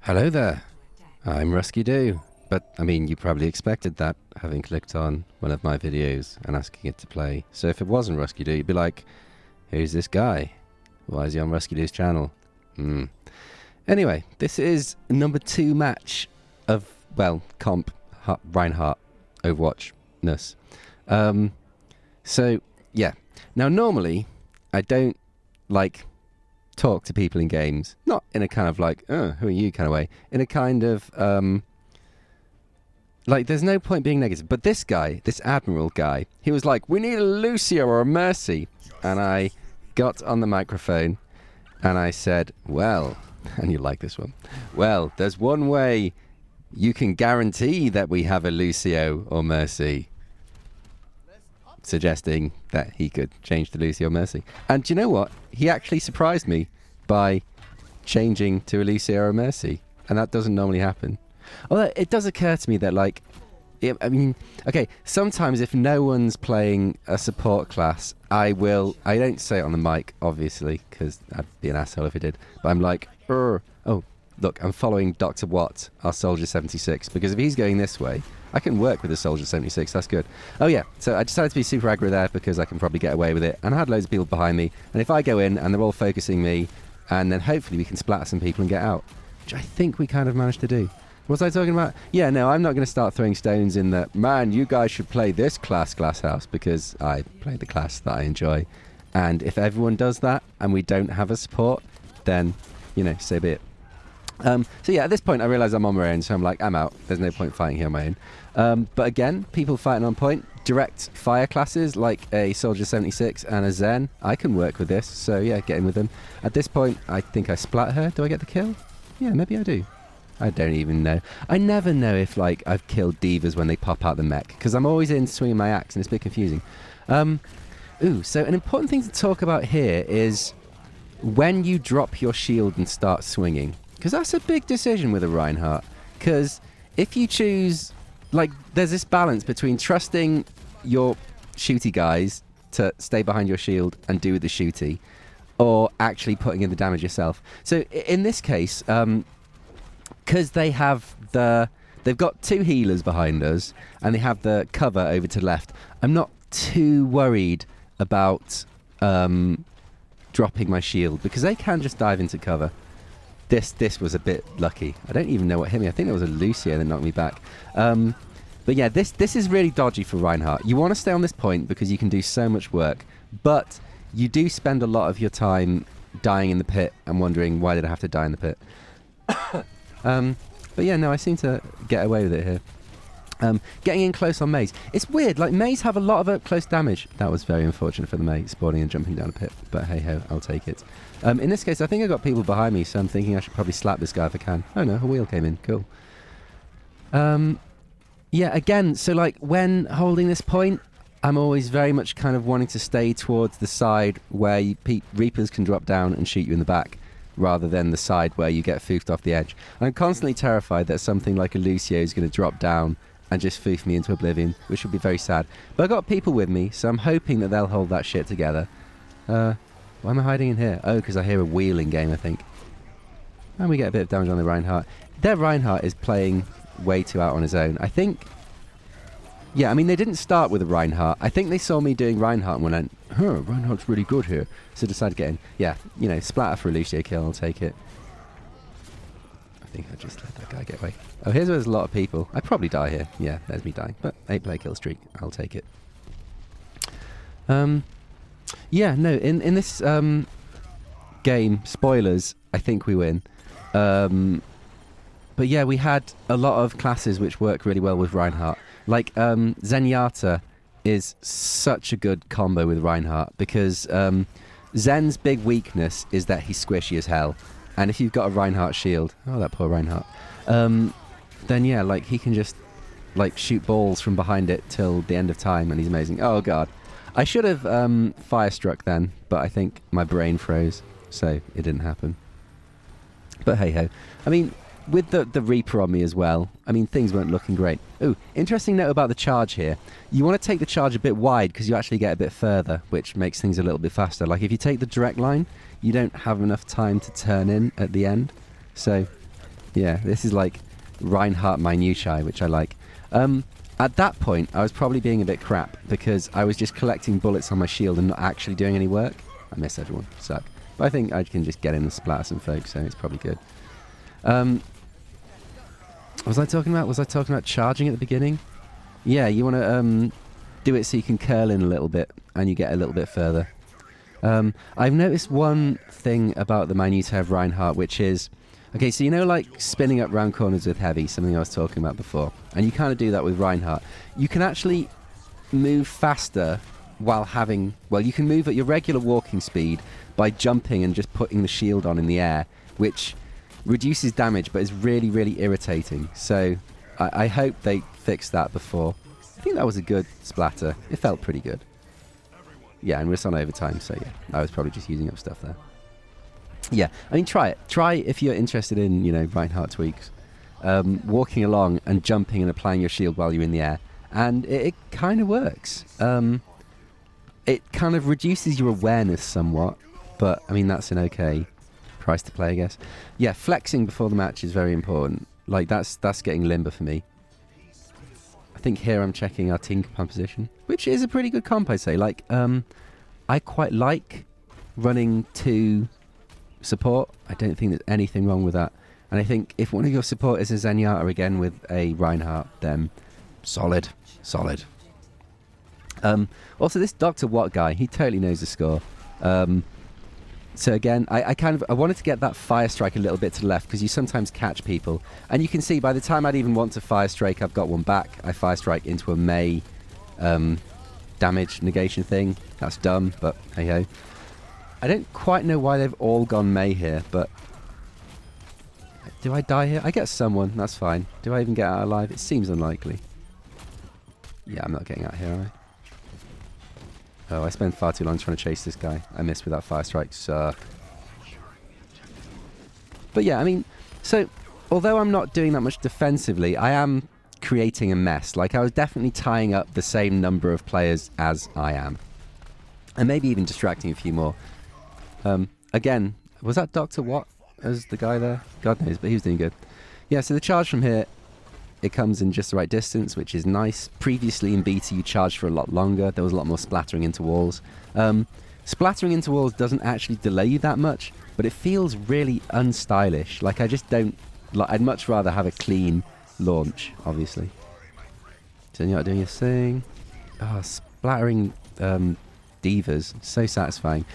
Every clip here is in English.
Hello there, I'm Rusky Doo. But, I mean, you probably expected that, having clicked on one of my videos and asking it to play. So if it wasn't Rusky Doo, you'd be like, who's this guy? Why is he on Rusky Doo's channel? Anyway, this is number 2 match of, well, comp Reinhardt Overwatch-ness. So, yeah. Now, normally, I don't, talk to people in games. Not in a kind of who are you kind of way. In a kind of, there's no point being negative. But this guy, this Admiral guy, he was like, we need a Lucio or a Mercy. And I got on the microphone and I said, well, and you like this one, well, there's one way you can guarantee that we have a Lucio or Mercy. Suggesting that he could change to Lucio or Mercy. And do you know what? He actually surprised me by changing to a Lucio or a Mercy. And that doesn't normally happen. Although it does occur to me that, sometimes if no one's playing a support class, I don't say it on the mic, obviously, because I'd be an asshole if I did. But I'm like, oh, look, I'm following Dr. Watt, our Soldier 76, because if he's going this way, I can work with the Soldier 76, that's good. Oh yeah, so I decided to be super aggro there because I can probably get away with it. And I had loads of people behind me, and if I go in and they're all focusing me, and then hopefully we can splatter some people and get out, which I think we kind of managed to do. What was I talking about? Yeah, no, I'm not going to start throwing stones in the, man, you guys should play this class, Glasshouse, because I play the class that I enjoy. And if everyone does that, and we don't have a support, then, so be it. So yeah, at this point I realise I'm on my own, so I'm like, I'm out. There's no point fighting here on my own. But again, people fighting on point, direct fire classes like a Soldier 76 and a Zen, I can work with this, so yeah, get in with them. At this point, I think I splat her. Do I get the kill? Yeah, maybe I do. I don't even know. I never know if, I've killed divas when they pop out the mech, because I'm always in swinging my axe, and it's a bit confusing. So an important thing to talk about here is when you drop your shield and start swinging. Because that's a big decision with a Reinhardt. Because if you choose, there's this balance between trusting your shooty guys to stay behind your shield and do the shooty, or actually putting in the damage yourself. So in this case, because they've got 2 healers behind us, and they have the cover over to the left, I'm not too worried about dropping my shield, because they can just dive into cover. This was a bit lucky. I don't even know what hit me. I think there was a Lucio that knocked me back. But yeah, this is really dodgy for Reinhardt. You want to stay on this point because you can do so much work, but you do spend a lot of your time dying in the pit and wondering, why did I have to die in the pit? But yeah, no, I seem to get away with it here. Getting in close on Maze. It's weird, Maze have a lot of up-close damage. That was very unfortunate for the Maze, spawning and jumping down a pit. But hey-ho, I'll take it. In this case, I think I got people behind me, so I'm thinking I should probably slap this guy if I can. Oh no, a wheel came in. Cool. Yeah, again, so when holding this point, I'm always very much kind of wanting to stay towards the side where Reapers can drop down and shoot you in the back, rather than the side where you get foofed off the edge. I'm constantly terrified that something like a Lucio is going to drop down and just foof me into oblivion, which would be very sad. But I've got people with me, so I'm hoping that they'll hold that shit together. Why am I hiding in here? Oh, because I hear a wheeling game, I think. And we get a bit of damage on the Reinhardt. Their Reinhardt is playing way too out on his own. I think... Yeah, I mean, they didn't start with a Reinhardt. I think they saw me doing Reinhardt and went, Reinhardt's really good here. So decided to get in. Yeah, splatter for a Lucio kill, I'll take it. I think I just let that guy get away. Oh, here's where there's a lot of people. I'd probably die here. Yeah, there's me dying. But 8-player kill streak, I'll take it. Yeah, no, in this game, spoilers, I think we win. But yeah, we had a lot of classes which work really well with Reinhardt. Zenyatta is such a good combo with Reinhardt, because Zen's big weakness is that he's squishy as hell. And if you've got a Reinhardt shield, oh, that poor Reinhardt, then yeah, he can just, shoot balls from behind it till the end of time, and he's amazing. Oh, God. I should have fire-struck then, but I think my brain froze, so it didn't happen. But hey-ho. I mean, with the Reaper on me as well, I mean, things weren't looking great. Ooh, interesting note about the charge here. You want to take the charge a bit wide because you actually get a bit further, which makes things a little bit faster. Like, if you take the direct line, you don't have enough time to turn in at the end. So, Yeah, this is like Reinhardt minutiae, which I like. At that point, I was probably being a bit crap because I was just collecting bullets on my shield and not actually doing any work. I miss everyone. Suck. But I think I can just get in and splatter some folks, so it's probably good. Was I talking about charging at the beginning? Yeah, you want to do it so you can curl in a little bit and you get a little bit further. I've noticed one thing about the minutiae of Reinhardt, which is, okay, so you know, like spinning up round corners with heavy, something I was talking about before, and you kind of do that with Reinhardt. You can actually move faster while having, well, you can move at your regular walking speed by jumping and just putting the shield on in the air, which reduces damage but is really, really irritating. So I hope they fixed that before. I think that was a good splatter. It felt pretty good. Yeah, and we're on overtime, so yeah, I was probably just using up stuff there. Yeah, I mean, try it. Try if you're interested in, you know, Reinhardt tweaks. Walking along and jumping and applying your shield while you're in the air. And it kind of works. It kind of reduces your awareness somewhat, but, I mean, that's an okay price to play, I guess. Yeah, flexing before the match is very important. Like, that's getting limber for me. I think here I'm checking our team composition, which is a pretty good comp, I'd say. Like, I quite like running 2 support. I don't think there's anything wrong with that. And I think if one of your support is a Zenyatta again with a Reinhardt, then solid. Also, this Dr. Watt guy, he totally knows the score. So again, I wanted to get that fire strike a little bit to the left because you sometimes catch people. And you can see by the time I'd even want to fire strike, I've got one back. I fire strike into a Mei damage negation thing. That's dumb, but hey ho. I don't quite know why they've all gone Mei here, but do I die here? I get someone, that's fine. Do I even get out alive? It seems unlikely. Yeah, I'm not getting out here, am I? Oh, I spent far too long trying to chase this guy. I missed with that fire strike. Suck. But yeah, I mean, so although I'm not doing that much defensively, I am creating a mess. Like, I was definitely tying up the same number of players as I am. And maybe even distracting a few more. Again, was that Dr. Watt as the guy there? God knows, but he was doing good. Yeah, so the charge from here, it comes in just the right distance, which is nice. Previously in beta, you charged for a lot longer. There was a lot more splattering into walls. Splattering into walls doesn't actually delay you that much, but it feels really unstylish. Like, I just don't... Like, I'd much rather have a clean launch, obviously. So you're not doing your thing. Oh, splattering divas. So satisfying.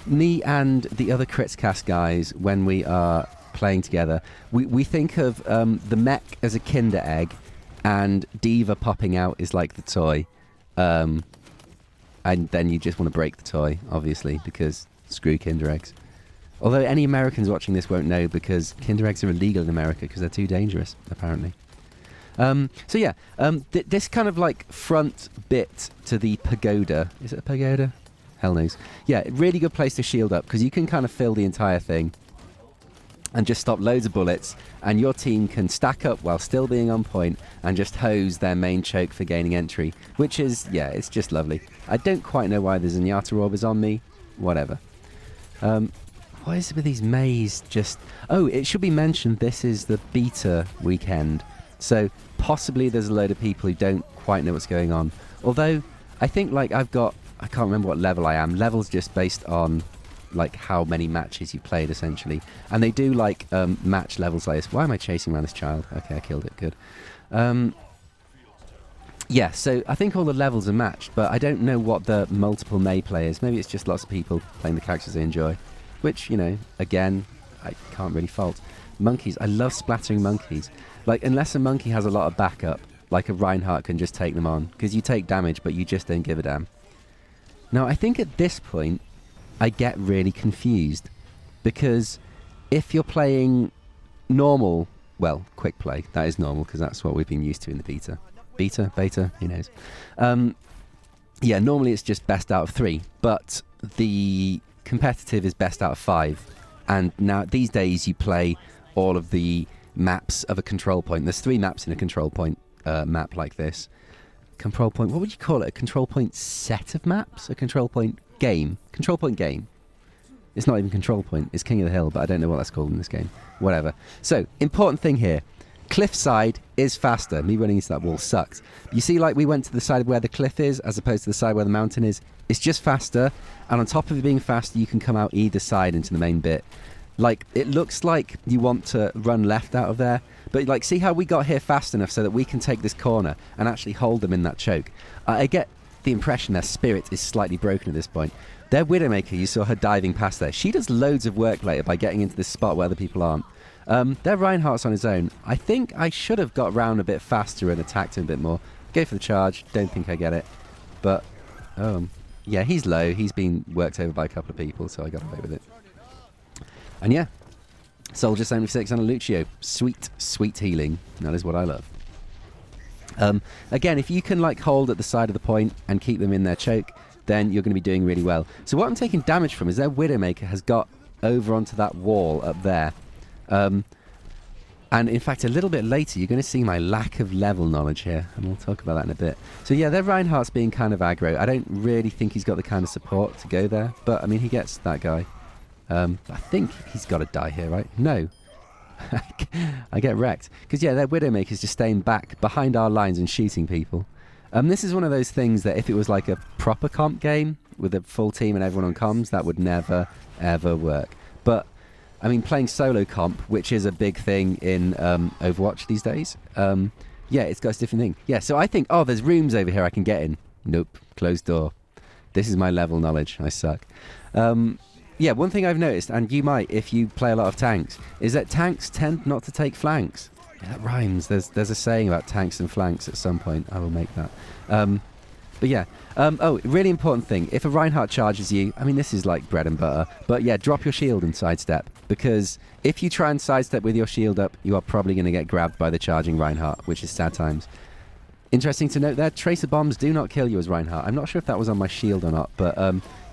Me and the other Critscast guys, when we are playing together, we think of the mech as a Kinder egg, and Diva popping out is like the toy, and then you just want to break the toy, obviously, because screw Kinder eggs. Although any Americans watching this won't know, because Kinder eggs are illegal in America because they're too dangerous, apparently. So yeah, this kind of like front bit to the pagoda. Is it a pagoda? Hell knows. Yeah, really good place to shield up because you can kind of fill the entire thing and just stop loads of bullets, and your team can stack up while still being on point and just hose their main choke for gaining entry, which is, yeah, it's just lovely. I don't quite know why the Zenyatta orb is on me. Whatever. What is it with these Meis just... Oh, it should be mentioned this is the beta weekend, so possibly there's a load of people who don't quite know what's going on. Although, I think, like, I've got... I can't remember what level I am. Level's just based on, like, how many matches you've played, essentially. And they do, like, match levels like this. Why am I chasing around this child? Okay, I killed it. Good. Yeah, so I think all the levels are matched, but I don't know what the multiple Mei play is. Maybe it's just lots of people playing the characters they enjoy. Which, you know, again, I can't really fault. Monkeys. I love splattering monkeys. Like, unless a monkey has a lot of backup, like a Reinhardt can just take them on. Because you take damage, but you just don't give a damn. Now, I think at this point, I get really confused. Because if you're playing normal, well, quick play, that is normal, because that's what we've been used to in the beta. Beta, who knows. Yeah, normally it's just best out of 3, but the competitive is best out of 5. And now, these days, you play all of the maps of a control point. There's 3 maps in a control point map like this. Control point, what would you call it? A control point set of maps? A control point game? Control point game. It's not even control point. It's King of the Hill, but I don't know what that's called in this game. Whatever. So, important thing here. Cliffside is faster. Me running into that wall sucks. You see, like, we went to the side where the cliff is as opposed to the side where the mountain is. It's just faster. And on top of it being faster, you can come out either side into the main bit. Like, it looks like you want to run left out of there. But, like, see how we got here fast enough so that we can take this corner and actually hold them in that choke. I get the impression their spirit is slightly broken at this point. Their Widowmaker, you saw her diving past there. She does loads of work later by getting into this spot where other people aren't. Their Reinhardt's on his own. I think I should have got round a bit faster and attacked him a bit more. Go for the charge. Don't think I get it. But, yeah, he's low. He's been worked over by a couple of people, so I got away with it. And yeah, Soldier 76 and a Lucio. Sweet, sweet healing. That is what I love. Again, if you can like hold at the side of the point and keep them in their choke, then you're going to be doing really well. So what I'm taking damage from is their Widowmaker has got over onto that wall up there. And in fact, a little bit later, you're going to see my lack of level knowledge here, and we'll talk about that in a bit. So yeah, their Reinhardt's being kind of aggro. I don't really think he's got the kind of support to go there, but I mean, he gets that guy. I think he's got to die here, right? No. I get wrecked. Because, yeah, their Widowmaker's just staying back behind our lines and shooting people. This is one of those things that if it was like a proper comp game with a full team and everyone on comms, that would never, ever work. But, I mean, playing solo comp, which is a big thing in Overwatch these days, yeah, it's got a different thing. Yeah, so I think, oh, there's rooms over here I can get in. Nope, closed door. This is my level knowledge. I suck. Yeah, one thing I've noticed, and you might if you play a lot of tanks, is that tanks tend not to take flanks. Yeah, that rhymes. There's a saying about tanks and flanks at some point. I will make that. But yeah. Oh, really important thing. If a Reinhardt charges you, I mean, this is like bread and butter. But yeah, drop your shield and sidestep. Because if you try and sidestep with your shield up, you are probably going to get grabbed by the charging Reinhardt, which is sad times. Interesting to note there, tracer bombs do not kill you as Reinhardt. I'm not sure if that was on my shield or not, but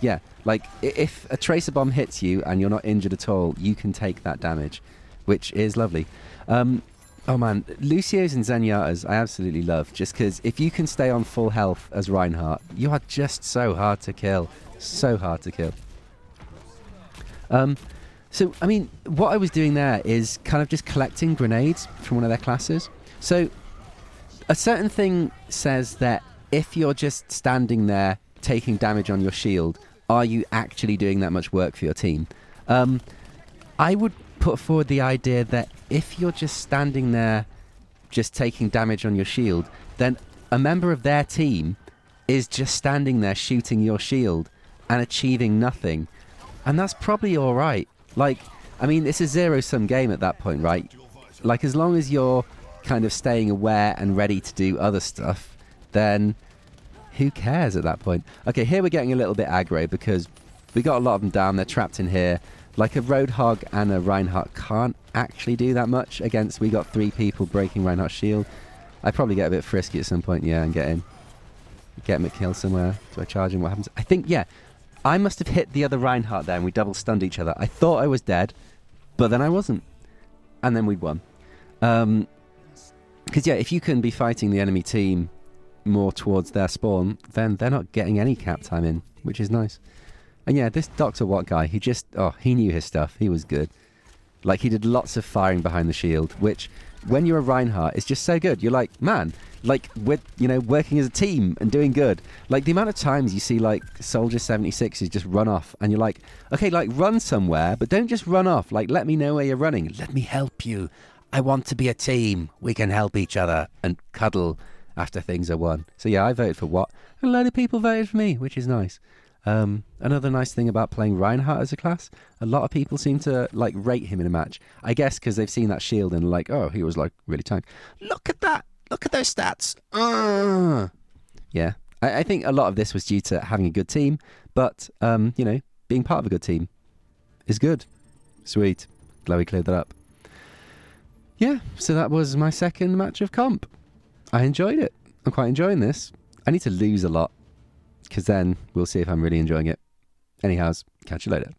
yeah, like if a tracer bomb hits you and you're not injured at all, you can take that damage, which is lovely. Oh man, Lucios and Zenyatta's I absolutely love, just because if you can stay on full health as Reinhardt, you are just so hard to kill. So hard to kill. So, I mean, what I was doing there is kind of just collecting grenades from one of their classes. So, a certain thing says that if you're just standing there taking damage on your shield, are you actually doing that much work for your team? I would put forward the idea that if you're just standing there just taking damage on your shield, then a member of their team is just standing there shooting your shield and achieving nothing. And that's probably all right. Like, I mean, it's a zero-sum game at that point, right? Like, as long as you're kind of staying aware and ready to do other stuff, then who cares at that point? Okay, here we're getting a little bit aggro because we got a lot of them down. They're trapped in here. Like a Roadhog and a Reinhardt can't actually do that much against... We got 3 people breaking Reinhardt's shield. I'd probably get a bit frisky at some point, yeah, and get him a kill somewhere. Do I charge him? What happens? I think, yeah, I must have hit the other Reinhardt there and we double stunned each other. I thought I was dead, but then I wasn't. And then we'd won. Because, yeah, if you can be fighting the enemy team more towards their spawn, then they're not getting any cap time in, which is nice. And yeah, this Dr. Watt guy, he just, he knew his stuff. He was good. Like, he did lots of firing behind the shield, which, when you're a Reinhardt, is just so good. You're like, man, like, we're, working as a team and doing good. Like, the amount of times you see, like, Soldier 76s just run off, and you're like, okay, like, run somewhere, but don't just run off. Like, let me know where you're running. Let me help you. I want to be a team. We can help each other and cuddle after things are won. So yeah, I voted for Watt. And a load of people voted for me, which is nice. Another nice thing about playing Reinhardt as a class, a lot of people seem to like rate him in a match. I guess because they've seen that shield and like, oh, he was like really tank. Look at that! Look at those stats! Yeah, I think a lot of this was due to having a good team, but being part of a good team is good. Sweet. Glad we cleared that up. Yeah, so that was my second match of comp. I enjoyed it. I'm quite enjoying this. I need to lose a lot, because then we'll see if I'm really enjoying it. Anyhow, catch you later.